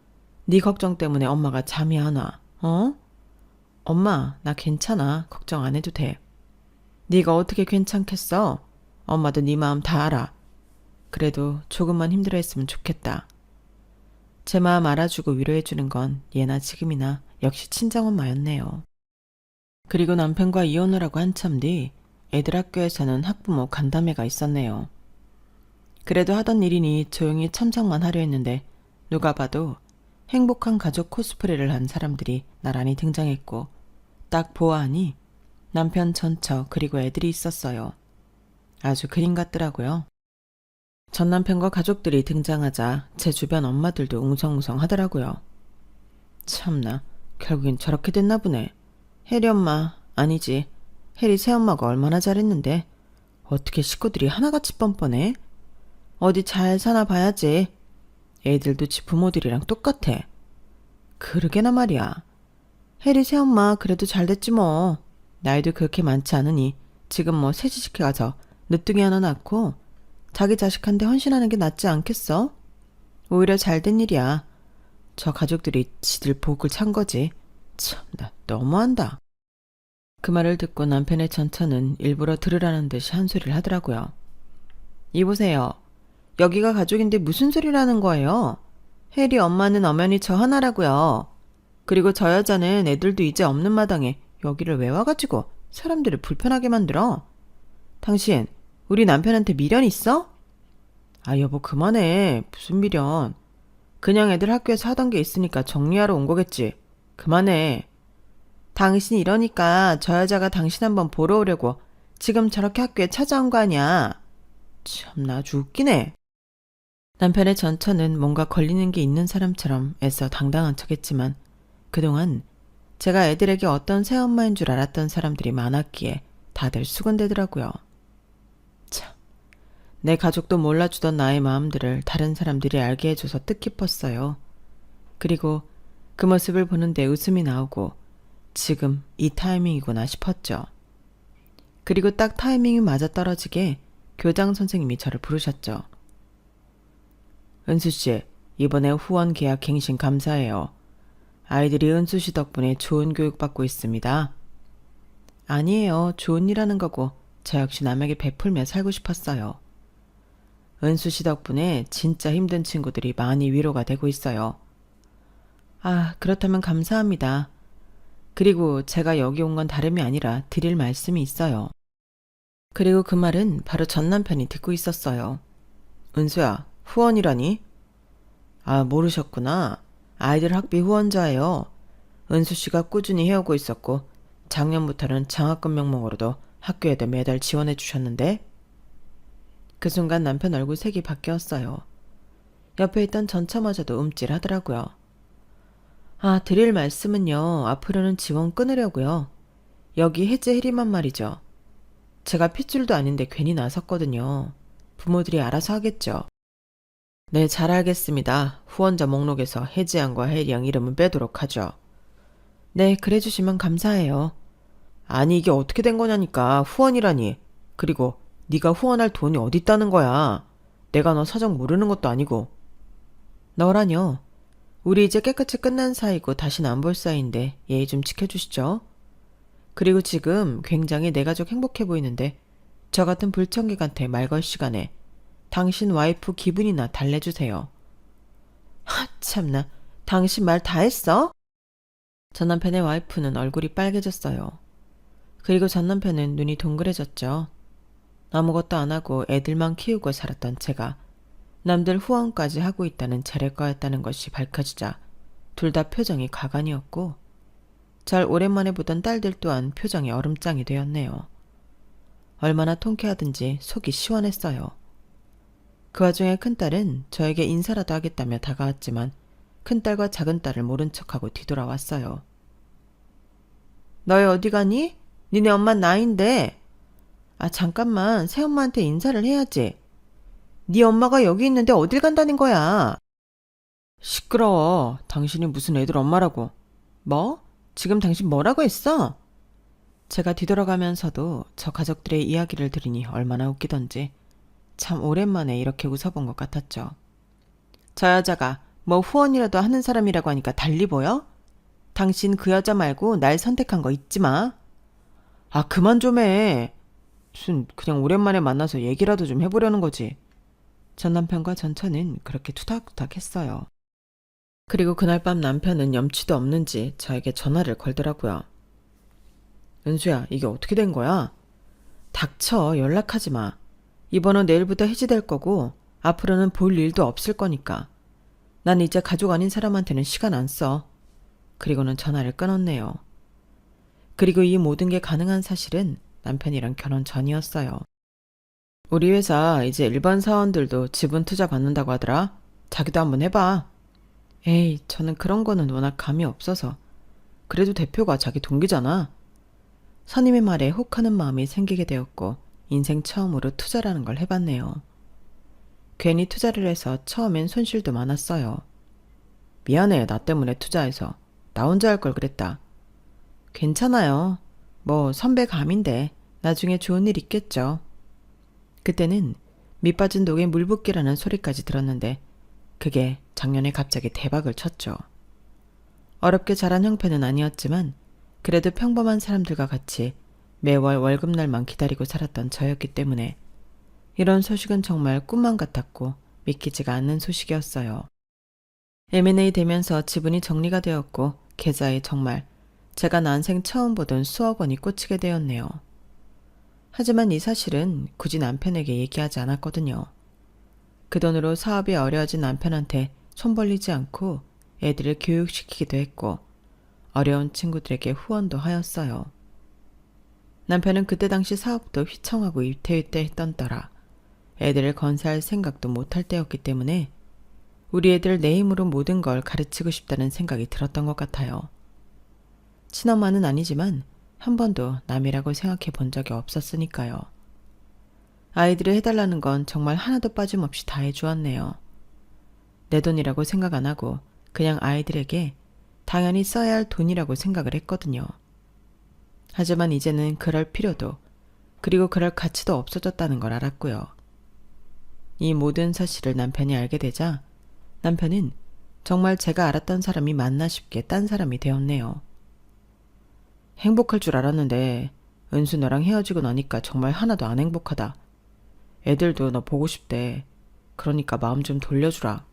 네 걱정 때문에 엄마가 잠이 안 와. 어? 엄마, 나 괜찮아. 걱정 안 해도 돼. 네가 어떻게 괜찮겠어? 엄마도 네 마음 다 알아. 그래도 조금만 힘들어했으면 좋겠다. 제 마음 알아주고 위로해주는 건 예나 지금이나 역시 친정엄마였네요. 그리고 남편과 이혼을 하고 한참 뒤 애들 학교에서는 학부모 간담회가 있었네요. 그래도 하던 일이니 조용히 참석만 하려 했는데 누가 봐도 행복한 가족 코스프레를 한 사람들이 나란히 등장했고 딱 보아하니 남편 전처 그리고 애들이 있었어요. 아주 그림 같더라고요. 전 남편과 가족들이 등장하자 제 주변 엄마들도 웅성웅성 하더라고요. 참나, 결국엔 저렇게 됐나 보네. 혜리 엄마, 아니지. 혜리 새엄마가 얼마나 잘했는데 어떻게 식구들이 하나같이 뻔뻔해? 어디 잘 사나 봐야지. 애들도 지 부모들이랑 똑같아. 그러게나 말이야. 혜리 새엄마 그래도 잘됐지 뭐. 나이도 그렇게 많지 않으니 지금 뭐 새치식회 가서 늦둥이 하나 낳고 자기 자식한테 헌신하는 게 낫지 않겠어? 오히려 잘된 일이야. 저 가족들이 지들 복을 찬 거지. 참나, 너무한다. 그 말을 듣고 남편의 전처는 일부러 들으라는 듯이 한 소리를 하더라고요. 이보세요. 여기가 가족인데 무슨 소리라는 거예요? 혜리 엄마는 엄연히 저 하나라고요. 그리고 저 여자는 애들도 이제 없는 마당에 여기를 왜 와가지고 사람들을 불편하게 만들어? 당신 우리 남편한테 미련 있어? 아 여보 그만해. 무슨 미련. 그냥 애들 학교에서 하던 게 있으니까 정리하러 온 거겠지. 그만해. 당신이 이러니까 저 여자가 당신 한번 보러 오려고 지금 저렇게 학교에 찾아온 거 아니야. 참나 아주 웃기네. 남편의 전처는 뭔가 걸리는 게 있는 사람처럼 애써 당당한 척했지만 그동안 제가 애들에게 어떤 새엄마인 줄 알았던 사람들이 많았기에 다들 수군대더라고요. 참, 내 가족도 몰라주던 나의 마음들을 다른 사람들이 알게 해줘서 뜻깊었어요. 그리고 그 모습을 보는데 웃음이 나오고 지금 이 타이밍이구나 싶었죠. 그리고 딱 타이밍이 맞아떨어지게 교장 선생님이 저를 부르셨죠. 은수씨, 이번에 후원 계약 갱신 감사해요. 아이들이 은수씨 덕분에 좋은 교육 받고 있습니다. 아니에요. 좋은 일 하는 거고 저 역시 남에게 베풀며 살고 싶었어요. 은수씨 덕분에 진짜 힘든 친구들이 많이 위로가 되고 있어요. 아, 그렇다면 감사합니다. 그리고 제가 여기 온 건 다름이 아니라 드릴 말씀이 있어요. 그리고 그 말은 바로 전 남편이 듣고 있었어요. 은수야, 후원이라니? 아, 모르셨구나. 아이들 학비 후원자예요. 은수씨가 꾸준히 해오고 있었고 작년부터는 장학금 명목으로도 학교에도 매달 지원해 주셨는데 그 순간 남편 얼굴 색이 바뀌었어요. 옆에 있던 전처마저도 움찔하더라고요. 아, 드릴 말씀은요. 앞으로는 지원 끊으려고요. 여기 해제 해리만 말이죠. 제가 핏줄도 아닌데 괜히 나섰거든요. 부모들이 알아서 하겠죠. 네, 잘 알겠습니다. 후원자 목록에서 혜지양과 혜리양 이름은 빼도록 하죠. 네, 그래 주시면 감사해요. 아니 이게 어떻게 된 거냐니까. 후원이라니. 그리고 네가 후원할 돈이 어디 있다는 거야. 내가 너 사정 모르는 것도 아니고. 너라뇨. 우리 이제 깨끗이 끝난 사이고 다시는 안 볼 사이인데 예의 좀 지켜주시죠. 그리고 지금 굉장히 내 가족 행복해 보이는데 저 같은 불청객한테 말 걸 시간에 당신 와이프 기분이나 달래주세요. 하 참나. 당신 말 다 했어? 전 남편의 와이프는 얼굴이 빨개졌어요. 그리고 전 남편은 눈이 동그래졌죠. 아무것도 안 하고 애들만 키우고 살았던 제가 남들 후원까지 하고 있다는 재래과였다는 것이 밝혀지자 둘 다 표정이 가관이었고 잘 오랜만에 보던 딸들 또한 표정이 얼음장이 되었네요. 얼마나 통쾌하든지 속이 시원했어요. 그 와중에 큰딸은 저에게 인사라도 하겠다며 다가왔지만 큰딸과 작은딸을 모른 척하고 뒤돌아왔어요. 너희 어디 가니? 니네 엄마 나인데. 아 잠깐만 새엄마한테 인사를 해야지. 네 엄마가 여기 있는데 어딜 간다는 거야. 시끄러워. 당신이 무슨 애들 엄마라고. 뭐? 지금 당신 뭐라고 했어? 제가 뒤돌아가면서도 저 가족들의 이야기를 들으니 얼마나 웃기던지 참 오랜만에 이렇게 웃어본 것 같았죠. 저 여자가 뭐 후원이라도 하는 사람이라고 하니까 달리 보여? 당신 그 여자 말고 날 선택한 거 잊지 마. 아 그만 좀 해. 무슨 그냥 오랜만에 만나서 얘기라도 좀 해보려는 거지. 전 남편과 전 처는 그렇게 투닥투닥 했어요. 그리고 그날 밤 남편은 염치도 없는지 저에게 전화를 걸더라고요. 은수야, 이게 어떻게 된 거야? 닥쳐, 연락하지 마. 이 번호 내일부터 해지될 거고 앞으로는 볼 일도 없을 거니까. 난 이제 가족 아닌 사람한테는 시간 안 써. 그리고는 전화를 끊었네요. 그리고 이 모든 게 가능한 사실은 남편이랑 결혼 전이었어요. 우리 회사 이제 일반 사원들도 지분 투자 받는다고 하더라. 자기도 한번 해봐. 에이, 저는 그런 거는 워낙 감이 없어서. 그래도 대표가 자기 동기잖아. 선임의 말에 혹하는 마음이 생기게 되었고 인생 처음으로 투자라는 걸 해봤네요. 괜히 투자를 해서 처음엔 손실도 많았어요. 미안해, 나 때문에 투자해서. 나 혼자 할 걸 그랬다. 괜찮아요. 뭐 선배 감인데 나중에 좋은 일 있겠죠. 그때는 밑빠진 독에 물 붓기라는 소리까지 들었는데 그게 작년에 갑자기 대박을 쳤죠. 어렵게 자란 형편은 아니었지만 그래도 평범한 사람들과 같이 매월 월급날만 기다리고 살았던 저였기 때문에 이런 소식은 정말 꿈만 같았고 믿기지가 않는 소식이었어요. M&A 되면서 지분이 정리가 되었고 계좌에 정말 제가 난생 처음 보던 수억 원이 꽂히게 되었네요. 하지만 이 사실은 굳이 남편에게 얘기하지 않았거든요. 그 돈으로 사업이 어려워진 남편한테 손 벌리지 않고 애들을 교육시키기도 했고 어려운 친구들에게 후원도 하였어요. 남편은 그때 당시 사업도 휘청하고 위태위태했던 따라 애들을 건사할 생각도 못할 때였기 때문에 우리 애들 내 힘으로 모든 걸 가르치고 싶다는 생각이 들었던 것 같아요. 친엄마는 아니지만 한 번도 남이라고 생각해 본 적이 없었으니까요. 아이들이 해달라는 건 정말 하나도 빠짐없이 다 해주었네요. 내 돈이라고 생각 안 하고 그냥 아이들에게 당연히 써야 할 돈이라고 생각을 했거든요. 하지만 이제는 그럴 필요도 그리고 그럴 가치도 없어졌다는 걸 알았고요. 이 모든 사실을 남편이 알게 되자 남편은 정말 제가 알았던 사람이 맞나 싶게 딴 사람이 되었네요. 행복할 줄 알았는데 은수 너랑 헤어지고 나니까 정말 하나도 안 행복하다. 애들도 너 보고 싶대. 그러니까 마음 좀 돌려주라.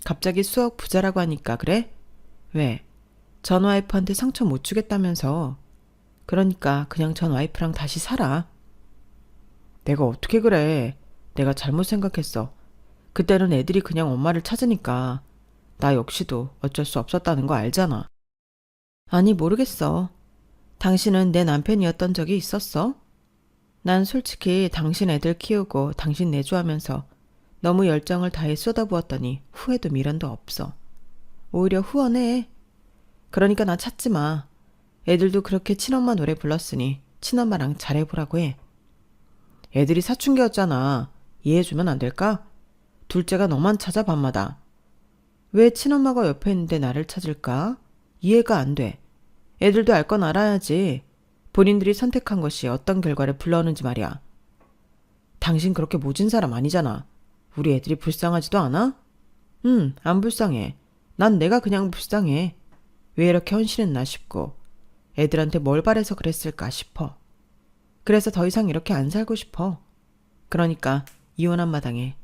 갑자기 수억 부자라고 하니까 그래? 왜? 전 와이프한테 상처 못 주겠다면서. 그러니까 그냥 전 와이프랑 다시 살아. 내가 어떻게 그래. 내가 잘못 생각했어. 그때는 애들이 그냥 엄마를 찾으니까 나 역시도 어쩔 수 없었다는 거 알잖아. 아니 모르겠어. 당신은 내 남편이었던 적이 있었어? 난 솔직히 당신 애들 키우고 당신 내조하면서 너무 열정을 다해 쏟아부었더니 후회도 미련도 없어. 오히려 후원해. 그러니까 나 찾지 마. 애들도 그렇게 친엄마 노래 불렀으니 친엄마랑 잘해보라고 해. 애들이 사춘기였잖아. 이해해주면 안 될까? 둘째가 너만 찾아 밤마다. 왜 친엄마가 옆에 있는데 나를 찾을까? 이해가 안 돼. 애들도 알 건 알아야지. 본인들이 선택한 것이 어떤 결과를 불러오는지 말이야. 당신 그렇게 모진 사람 아니잖아. 우리 애들이 불쌍하지도 않아? 안 불쌍해. 난 내가 그냥 불쌍해. 왜 이렇게 헌신했나 싶고 애들한테 뭘 바래서 그랬을까 싶어. 그래서 더 이상 이렇게 안 살고 싶어. 그러니까 이혼한 마당에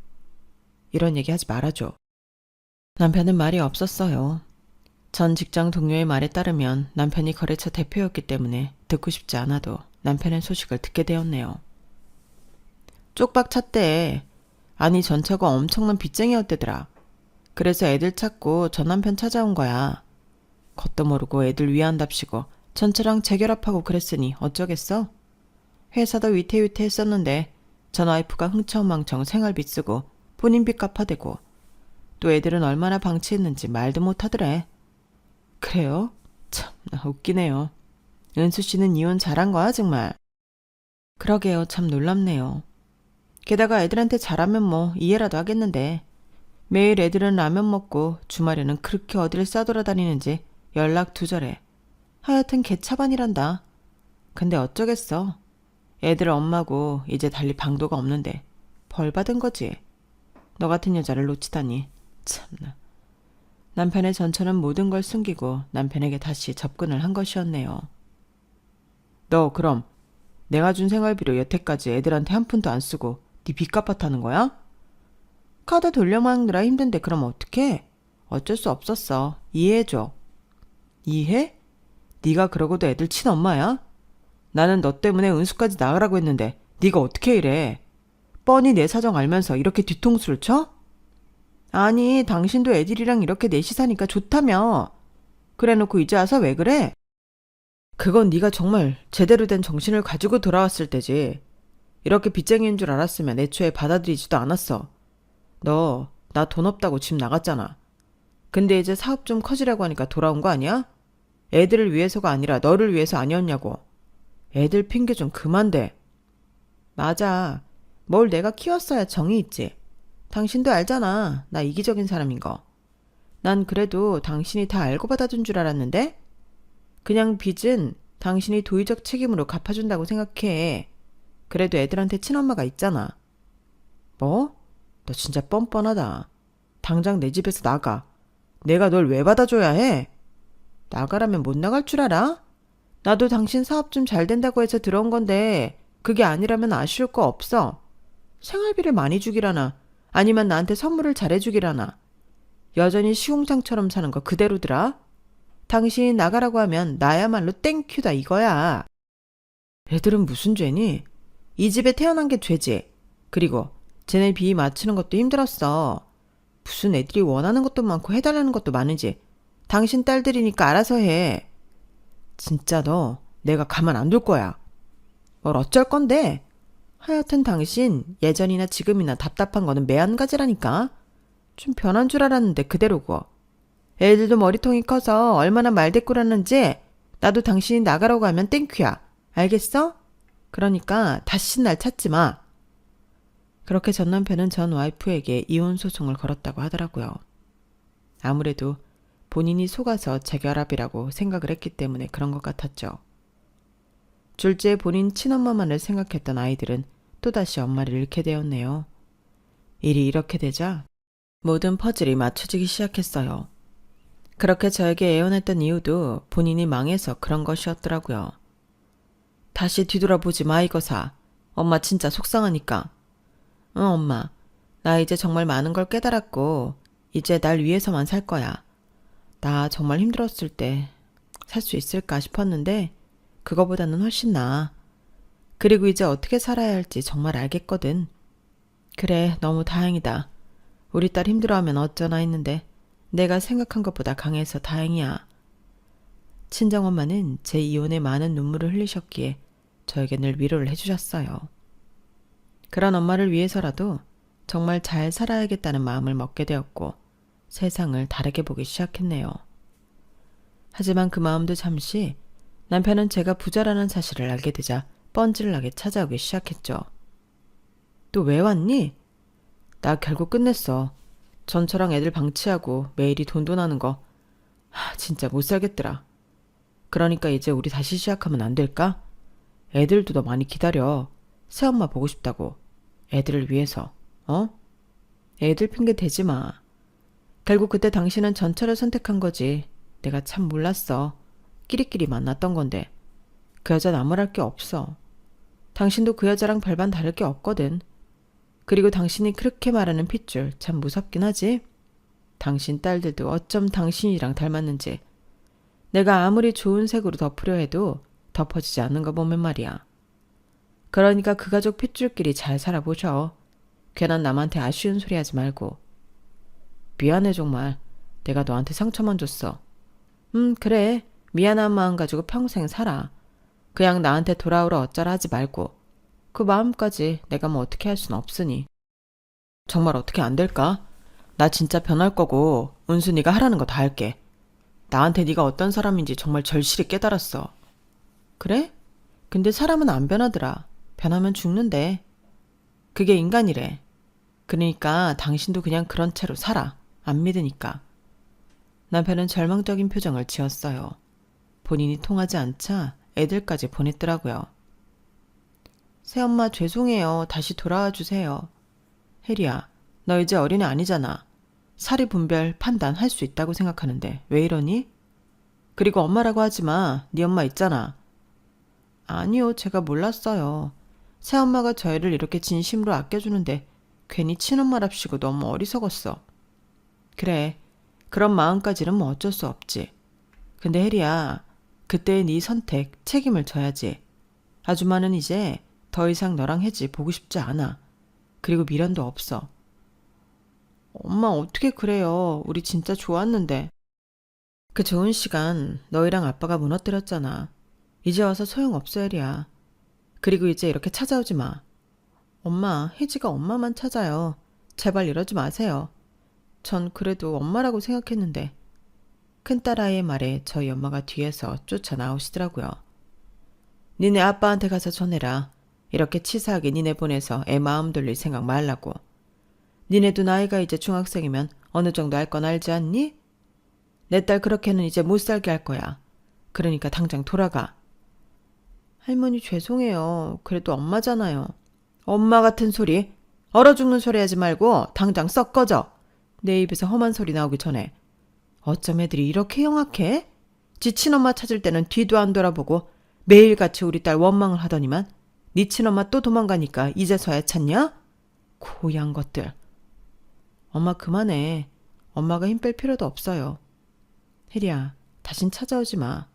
이런 얘기 하지 말아줘. 남편은 말이 없었어요. 전 직장 동료의 말에 따르면 남편이 거래처 대표였기 때문에 듣고 싶지 않아도 남편의 소식을 듣게 되었네요. 쪽박 찼대. 아니 전처가 엄청난 빚쟁이였대더라. 그래서 애들 찾고 전 남편 찾아온 거야. 겉도 모르고 애들 위한답시고 전처랑 재결합하고 그랬으니 어쩌겠어? 회사도 위태위태했었는데 전 와이프가 흥청망청 생활비 쓰고 본인 빚 갚아대고 또 애들은 얼마나 방치했는지 말도 못하더래. 그래요? 참 웃기네요. 은수 씨는 이혼 잘한 거야 정말. 그러게요. 참 놀랍네요. 게다가 애들한테 잘하면 뭐 이해라도 하겠는데 매일 애들은 라면 먹고 주말에는 그렇게 어디를 싸돌아다니는지 연락 두절해. 하여튼 개차반이란다. 근데 어쩌겠어. 애들 엄마고 이제 달리 방도가 없는데 벌 받은 거지. 너 같은 여자를 놓치다니. 참나. 남편의 전처는 모든 걸 숨기고 남편에게 다시 접근을 한 것이었네요. 너 그럼 내가 준 생활비로 여태까지 애들한테 한 푼도 안 쓰고 네 빚 갚았다는 거야? 카드 돌려막느라 힘든데 그럼 어떡해? 어쩔 수 없었어. 이해해줘. 이해? 네가 그러고도 애들 친엄마야? 나는 너 때문에 은수까지 나가라고 했는데 네가 어떻게 이래? 뻔히 내 사정 알면서 이렇게 뒤통수를 쳐? 아니 당신도 애들이랑 이렇게 넷이 사니까 좋다며. 그래놓고 이제 와서 왜 그래? 그건 네가 정말 제대로 된 정신을 가지고 돌아왔을 때지. 이렇게 빚쟁이인 줄 알았으면 애초에 받아들이지도 않았어. 너 나 돈 없다고 집 나갔잖아. 근데 이제 사업 좀 커지라고 하니까 돌아온 거 아니야? 애들을 위해서가 아니라 너를 위해서 아니었냐고. 애들 핑계 좀 그만 대. 맞아. 뭘 내가 키웠어야 정이 있지. 당신도 알잖아. 나 이기적인 사람인 거. 난 그래도 당신이 다 알고 받아준 줄 알았는데? 그냥 빚은 당신이 도의적 책임으로 갚아준다고 생각해. 그래도 애들한테 친엄마가 있잖아. 뭐? 너 진짜 뻔뻔하다. 당장 내 집에서 나가. 내가 널 왜 받아줘야 해? 나가라면 못 나갈 줄 알아? 나도 당신 사업 좀 잘 된다고 해서 들어온 건데 그게 아니라면 아쉬울 거 없어. 생활비를 많이 주기라나 아니면 나한테 선물을 잘해주기라나. 여전히 시궁창처럼 사는 거 그대로더라. 당신이 나가라고 하면 나야말로 땡큐다 이거야. 애들은 무슨 죄니? 이 집에 태어난 게 죄지. 그리고 쟤네 비위 맞추는 것도 힘들었어. 무슨 애들이 원하는 것도 많고 해달라는 것도 많은지. 당신 딸들이니까 알아서 해. 진짜 너 내가 가만 안 둘 거야. 뭘 어쩔 건데? 하여튼 당신 예전이나 지금이나 답답한 거는 매한가지라니까. 좀 변한 줄 알았는데 그대로고. 애들도 머리통이 커서 얼마나 말대꾸라는지 나도 당신이 나가라고 하면 땡큐야. 알겠어? 그러니까 다시 날 찾지 마. 그렇게 전 남편은 전 와이프에게 이혼 소송을 걸었다고 하더라고요. 아무래도 본인이 속아서 재결합이라고 생각을 했기 때문에 그런 것 같았죠. 둘째 본인 친엄마만을 생각했던 아이들은 또다시 엄마를 잃게 되었네요. 일이 이렇게 되자 모든 퍼즐이 맞춰지기 시작했어요. 그렇게 저에게 애원했던 이유도 본인이 망해서 그런 것이었더라고요. 다시 뒤돌아보지 마 이거사. 엄마 진짜 속상하니까. 응 엄마. 나 이제 정말 많은 걸 깨달았고 이제 날 위해서만 살 거야. 나 정말 힘들었을 때 살 수 있을까 싶었는데 그거보다는 훨씬 나아. 그리고 이제 어떻게 살아야 할지 정말 알겠거든. 그래 너무 다행이다. 우리 딸 힘들어하면 어쩌나 했는데 내가 생각한 것보다 강해서 다행이야. 친정엄마는 제 이혼에 많은 눈물을 흘리셨기에 저에게 늘 위로를 해주셨어요. 그런 엄마를 위해서라도 정말 잘 살아야겠다는 마음을 먹게 되었고 세상을 다르게 보기 시작했네요. 하지만 그 마음도 잠시 남편은 제가 부자라는 사실을 알게 되자 뻔질나게 찾아오기 시작했죠. 또 왜 왔니? 나 결국 끝냈어. 전처랑 애들 방치하고 매일이 돈돈하는 거. 진짜 못 살겠더라. 그러니까 이제 우리 다시 시작하면 안 될까? 애들도 너 많이 기다려. 새엄마 보고 싶다고. 애들을 위해서. 어? 애들 핑계 대지 마. 결국 그때 당신은 전철을 선택한 거지. 내가 참 몰랐어. 끼리끼리 만났던 건데. 그 여자 나무랄 게 없어. 당신도 그 여자랑 별반 다를 게 없거든. 그리고 당신이 그렇게 말하는 핏줄 참 무섭긴 하지. 당신 딸들도 어쩜 당신이랑 닮았는지. 내가 아무리 좋은 색으로 덮으려 해도 덮어지지 않는 거 보면 말이야. 그러니까 그 가족 핏줄끼리 잘 살아보셔. 괜한 남한테 아쉬운 소리 하지 말고. 미안해 정말. 내가 너한테 상처만 줬어. 그래. 미안한 마음 가지고 평생 살아. 그냥 나한테 돌아오라 어쩌라 하지 말고. 그 마음까지 내가 뭐 어떻게 할 순 없으니. 정말 어떻게 안 될까? 나 진짜 변할 거고 은순이가 하라는 거 다 할게. 나한테 네가 어떤 사람인지 정말 절실히 깨달았어. 그래? 근데 사람은 안 변하더라. 변하면 죽는데. 그게 인간이래. 그러니까 당신도 그냥 그런 채로 살아. 안 믿으니까. 남편은 절망적인 표정을 지었어요. 본인이 통하지 않자 애들까지 보냈더라고요. 새엄마 죄송해요. 다시 돌아와 주세요. 혜리야, 너 이제 어린애 아니잖아. 사리 분별 판단 할 수 있다고 생각하는데 왜 이러니? 그리고 엄마라고 하지 마. 네 엄마 있잖아. 아니요, 제가 몰랐어요. 새엄마가 저희를 이렇게 진심으로 아껴주는데 괜히 친엄마랍시고 너무 어리석었어. 그래, 그런 마음까지는 뭐 어쩔 수 없지. 근데 혜리야, 그때의 네 선택 책임을 져야지. 아줌마는 이제 더 이상 너랑 혜지 보고 싶지 않아. 그리고 미련도 없어. 엄마 어떻게 그래요. 우리 진짜 좋았는데. 그 좋은 시간 너희랑 아빠가 무너뜨렸잖아. 이제 와서 소용없어 혜리야. 그리고 이제 이렇게 찾아오지 마. 엄마, 혜지가 엄마만 찾아요. 제발 이러지 마세요. 전 그래도 엄마라고 생각했는데. 큰딸아이의 말에 저희 엄마가 뒤에서 쫓아 나오시더라고요. 니네 아빠한테 가서 전해라. 이렇게 치사하게 니네 보내서 애 마음 돌릴 생각 말라고. 니네도 나이가 이제 중학생이면 어느 정도 알 건 알지 않니? 내 딸 그렇게는 이제 못 살게 할 거야. 그러니까 당장 돌아가. 할머니 죄송해요. 그래도 엄마잖아요. 엄마 같은 소리. 얼어 죽는 소리 하지 말고 당장 썩 꺼져. 내 입에서 험한 소리 나오기 전에. 어쩜 애들이 이렇게 영악해? 지 친엄마 찾을 때는 뒤도 안 돌아보고 매일같이 우리 딸 원망을 하더니만 네 친엄마 또 도망가니까 이제서야 찾냐? 고양 것들. 엄마 그만해. 엄마가 힘 뺄 필요도 없어요. 혜리야, 다신 찾아오지 마.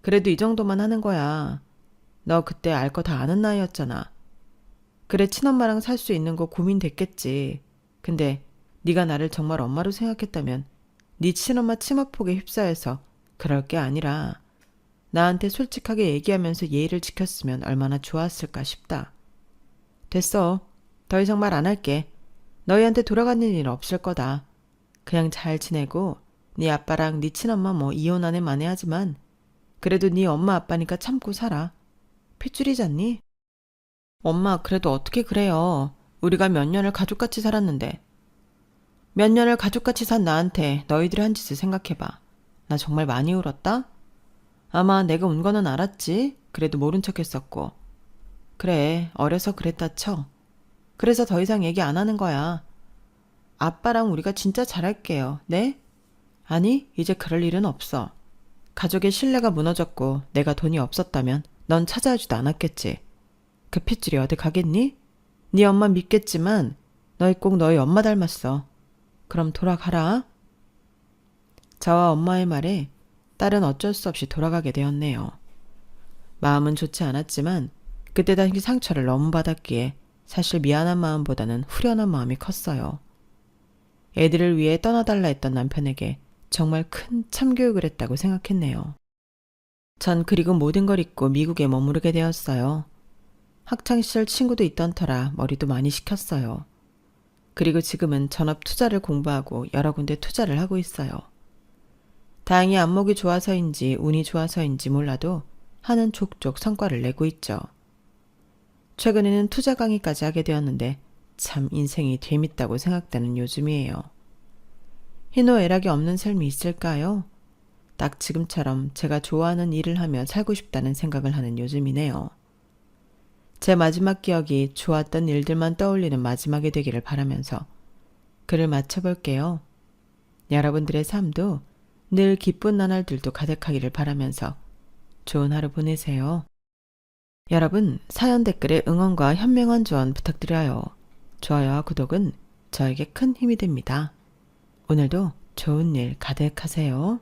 그래도 이 정도만 하는 거야. 너 그때 알 거 다 아는 나이였잖아. 그래 친엄마랑 살 수 있는 거 고민됐겠지. 근데 네가 나를 정말 엄마로 생각했다면 네 친엄마 치마폭에 휩싸여서 그럴 게 아니라 나한테 솔직하게 얘기하면서 예의를 지켰으면 얼마나 좋았을까 싶다. 됐어. 더 이상 말 안 할게. 너희한테 돌아가는 일 없을 거다. 그냥 잘 지내고 네 아빠랑 네 친엄마 뭐 이혼하네 마네 하지만 그래도 네 엄마 아빠니까 참고 살아. 핏줄이잖니? 엄마 그래도 어떻게 그래요. 우리가 몇 년을 가족같이 살았는데. 몇 년을 가족같이 산 나한테 너희들이 한 짓을 생각해봐. 나 정말 많이 울었다? 아마 내가 운 거는 알았지. 그래도 모른 척 했었고. 그래, 어려서 그랬다 쳐. 그래서 더 이상 얘기 안 하는 거야. 아빠랑 우리가 진짜 잘할게요. 네? 아니, 이제 그럴 일은 없어. 가족의 신뢰가 무너졌고 내가 돈이 없었다면 넌 찾아오지도 않았겠지. 그 핏줄이 어디 가겠니? 네 엄마 믿겠지만 너희 꼭 너희 엄마 닮았어. 그럼 돌아가라. 저와 엄마의 말에 딸은 어쩔 수 없이 돌아가게 되었네요. 마음은 좋지 않았지만 그때 당시 상처를 너무 받았기에 사실 미안한 마음보다는 후련한 마음이 컸어요. 애들을 위해 떠나달라 했던 남편에게 정말 큰 참교육을 했다고 생각했네요. 전 그리고 모든 걸 잊고 미국에 머무르게 되었어요. 학창시절 친구도 있던 터라 머리도 많이 식혔어요. 그리고 지금은 전업 투자를 공부하고 여러 군데 투자를 하고 있어요. 다행히 안목이 좋아서인지 운이 좋아서인지 몰라도 하는 족족 성과를 내고 있죠. 최근에는 투자 강의까지 하게 되었는데 참 인생이 재밌다고 생각되는 요즘이에요. 희노애락이 없는 삶이 있을까요? 딱 지금처럼 제가 좋아하는 일을 하며 살고 싶다는 생각을 하는 요즘이네요. 제 마지막 기억이 좋았던 일들만 떠올리는 마지막이 되기를 바라면서 글을 마쳐볼게요. 여러분들의 삶도 늘 기쁜 나날들도 가득하기를 바라면서 좋은 하루 보내세요. 여러분, 사연 댓글에 응원과 현명한 조언 부탁드려요. 좋아요와 구독은 저에게 큰 힘이 됩니다. 오늘도 좋은 일 가득하세요.